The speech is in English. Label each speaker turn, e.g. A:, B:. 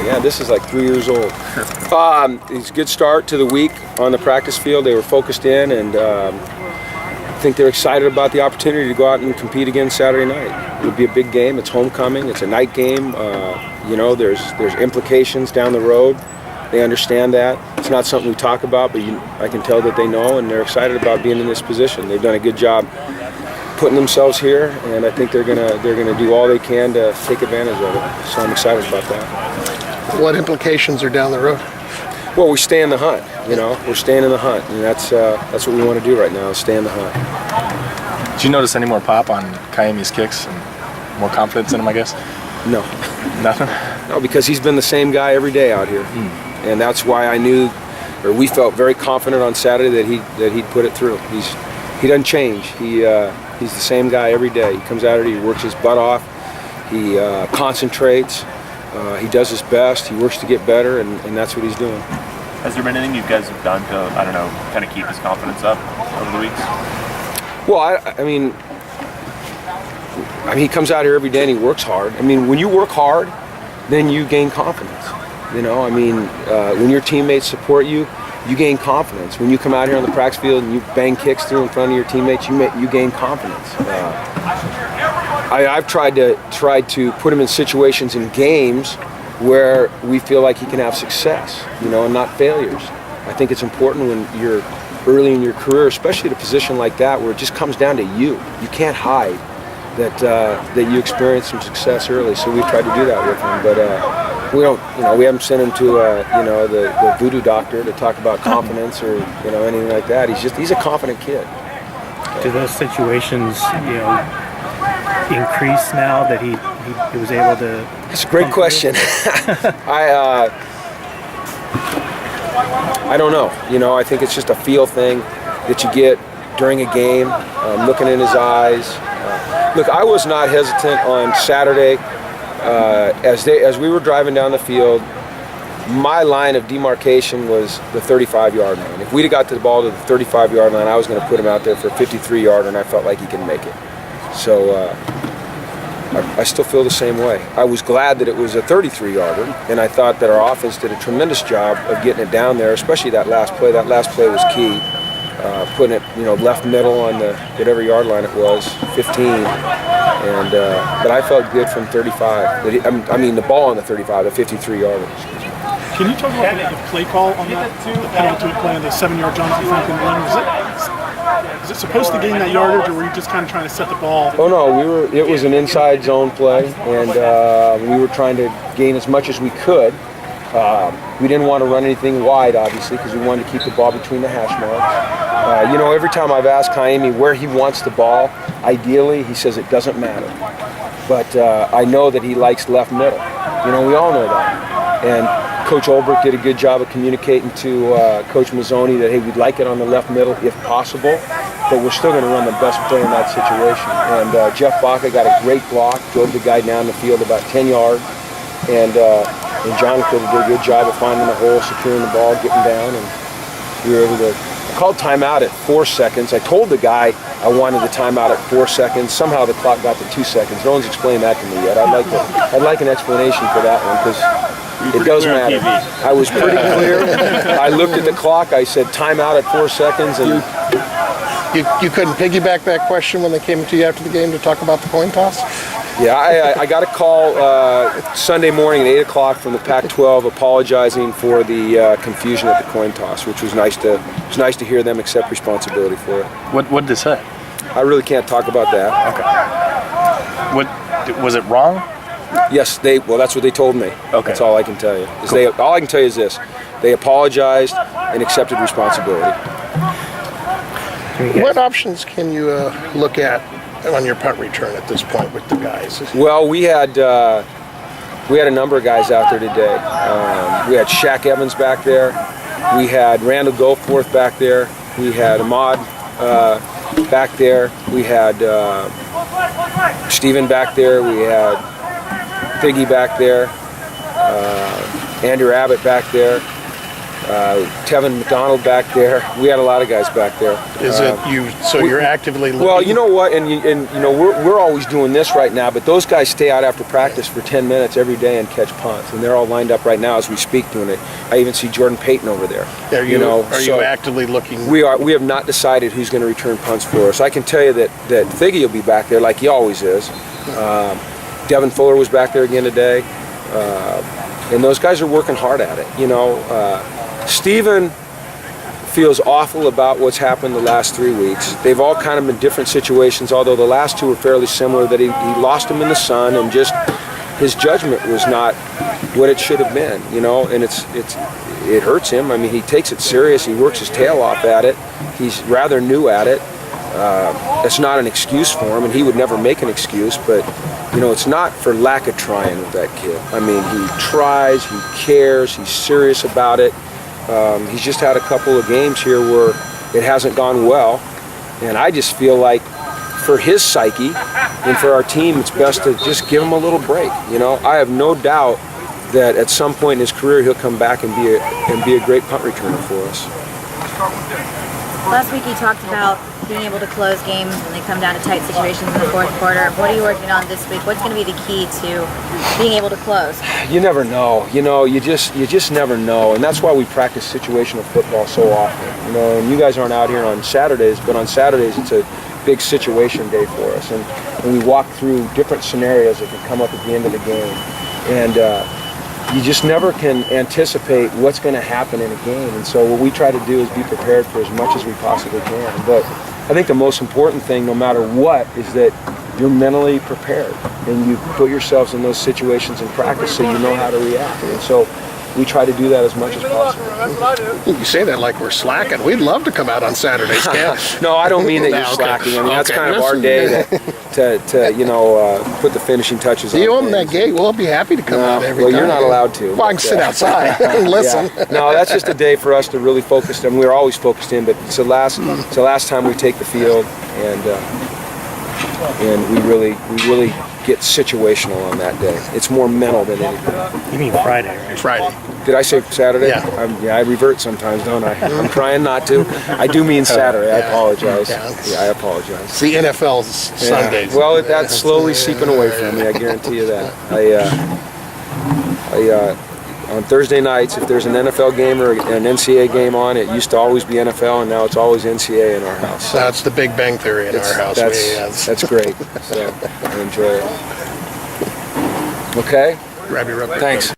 A: Yeah, this is like 3 years old. It's a good start to the week on the practice field. They were focused in, and I think they're excited about the opportunity to go out and compete again Saturday night. It'll be a big game. It's homecoming. It's a night game. There's implications down the road. They understand that. It's not something we talk about, but I can tell that they know, and they're excited about being in this position. They've done a good job putting themselves here, and I think they're gonna do all they can to take advantage of it. So I'm excited about that.
B: What implications are down the road?
A: Well, we stay in the hunt. We're staying in the hunt, and that's what we want to do right now, is stay in the hunt.
C: Did you notice any more pop on Kayemi's kicks and more confidence in him, I guess?
A: No.
C: Nothing?
A: No, because he's been the same guy every day out here. And that's why we felt very confident on Saturday that he'd put it through. He doesn't change. He's the same guy every day. He comes out here, he works his butt off, he concentrates, he does his best, he works to get better, and that's what he's doing.
D: Has there been anything you guys have done to, kind of keep his confidence up over the weeks?
A: Well, I mean, he comes out here every day and he works hard. I mean, when you work hard, then you gain confidence. When your teammates support you, you gain confidence. When you come out here on the practice field and you bang kicks through in front of your teammates, you gain confidence. I've tried to put him in situations in games where we feel like he can have success, and not failures. I think it's important when you're early in your career, especially at a position like that where it just comes down to you. You can't hide that you experience some success early. So we've tried to do that with him, but we haven't sent him to the voodoo doctor to talk about confidence or anything like that. He's a confident kid.
E: Do those situations increase now that he was able to?
A: That's a great question. I don't know. I think it's just a feel thing that you get during a game, looking in his eyes. Look, I was not hesitant on Saturday as we were driving down the field. My line of demarcation was the 35-yard line. If we'd have got the ball to the 35-yard line, I was going to put him out there for a 53-yarder, and I felt like he could make it. So I still feel the same way. I was glad that it was a 33-yarder, and I thought that our offense did a tremendous job of getting it down there, especially that last play. That last play was key. Putting it, left middle on the whatever yard line it was, 15, and but I felt good from 35. The ball on the 35, the 53-yarder.
F: Can you talk about the play call on that penalty play on the 7-yard Jonathan Franklin run? Is it supposed to gain that yardage, or were you just kind of trying to set the ball?
A: Oh no, it was an inside zone play, and we were trying to gain as much as we could. We didn't want to run anything wide, obviously, because we wanted to keep the ball between the hash marks. Every time I've asked Kayemi where he wants the ball, ideally, he says it doesn't matter. But I know that he likes left middle. We all know that. And Coach Olbrich did a good job of communicating to Coach Mazzoni that, hey, we'd like it on the left middle if possible, but we're still going to run the best play in that situation. And Jeff Baca got a great block, drove the guy down the field about 10 yards, and Jonathan did a good job of finding the hole, securing the ball, getting down, and we were able to. I called timeout at 4 seconds. I told the guy I wanted the timeout at 4 seconds. Somehow the clock got to 2 seconds. No one's explained that to me yet. I'd like an explanation for that one, because it does matter. I was pretty clear. I looked at the clock. I said timeout at 4 seconds, and
B: You couldn't piggyback that question when they came to you after the game to talk about the coin toss?
A: Yeah, I got a call Sunday morning at 8 o'clock from the Pac-12 apologizing for the confusion at the coin toss, which was nice to hear them accept responsibility for it.
C: What did they say?
A: I really can't talk about that.
C: Okay. Was it wrong?
A: Yes, that's what they told me.
C: Okay.
A: That's all I can tell you. All I can tell you is this: they apologized and accepted responsibility.
B: What options can you look at on your punt return at this point with the guys?
A: Well, we had a number of guys out there today. We had Shaq Evans back there. We had Randall Goforth back there. We had Ahmad back there. We had Steven back there. We had Piggy back there. Andrew Abbott back there. Tevin McDonald back there. We had a lot of guys back there.
B: Is it you? So you're actively looking?
A: Well, you know what, and you know we're always doing this right now, but those guys stay out after practice for 10 minutes every day and catch punts, and they're all lined up right now as we speak doing it. I even see Jordan Payton over there.
B: Are you actively looking?
A: We are. We have not decided who's going to return punts for us. I can tell you that Figgy will be back there like he always is. Devin Fuller was back there again today, and those guys are working hard at it. You know, Steven feels awful about what's happened the last 3 weeks. They've all kind of been different situations, although the last two were fairly similar, that he lost him in the sun and just his judgment was not what it should have been, you know, and it hurts him. I mean, he takes it serious. He works his tail off at it. He's rather new at it. It's not an excuse for him, and he would never make an excuse, but, you know, it's not for lack of trying with that kid. I mean, he tries, he cares, he's serious about it. He's just had a couple of games here where it hasn't gone well, and I just feel like for his psyche and for our team, it's best to just give him a little break. You know, I have no doubt that at some point in his career he'll come back and be a great punt returner for us.
G: Last week you talked about being able to close games when they come down to tight situations in the fourth quarter. What are you working on this week? What's going to be the key to being able to close?
A: You never know. You know, you just never know, and that's why we practice situational football so often. You know, and you guys aren't out here on Saturdays, but on Saturdays it's a big situation day for us, and we walk through different scenarios that can come up at the end of the game, and you just never can anticipate what's going to happen in a game. And so what we try to do is be prepared for as much as we possibly can. But I think the most important thing, no matter what, is that you're mentally prepared and you put yourselves in those situations in practice so you know how to react. And so we try to do that as much as possible.
B: You say that like we're slacking. We'd love to come out on Saturdays, Cam.
A: No, I don't mean that you're
B: Okay.
A: slacking. I mean, that's
B: Okay.
A: kind of our day to you know, put the finishing touches on
B: You open that
A: things.
B: gate, we'll be happy to come out every
A: Well,
B: time.
A: you're not allowed to.
B: Well, I can sit outside and listen.
A: Yeah. No, that's just a day for us to really focus. I mean, we're always focused in, but it's the last time we take the field, and we really get situational on that day. It's more mental than anything.
E: You mean Friday, right?
B: Friday.
A: Did I say Saturday?
B: Yeah.
A: I revert sometimes, don't I? I'm trying not to. I do mean Saturday. I apologize.
B: Yeah.
A: I apologize.
B: It's the NFL's Sundays.
A: Well, that's slowly seeping away from me. I guarantee you that. On Thursday nights, if there's an NFL game or an NCAA game on, it used to always be NFL, and now it's always NCAA in our house.
B: That's the Big Bang Theory in our house.
A: That's great. So I enjoy it. Okay.
B: Grab your rubber.
A: Thanks.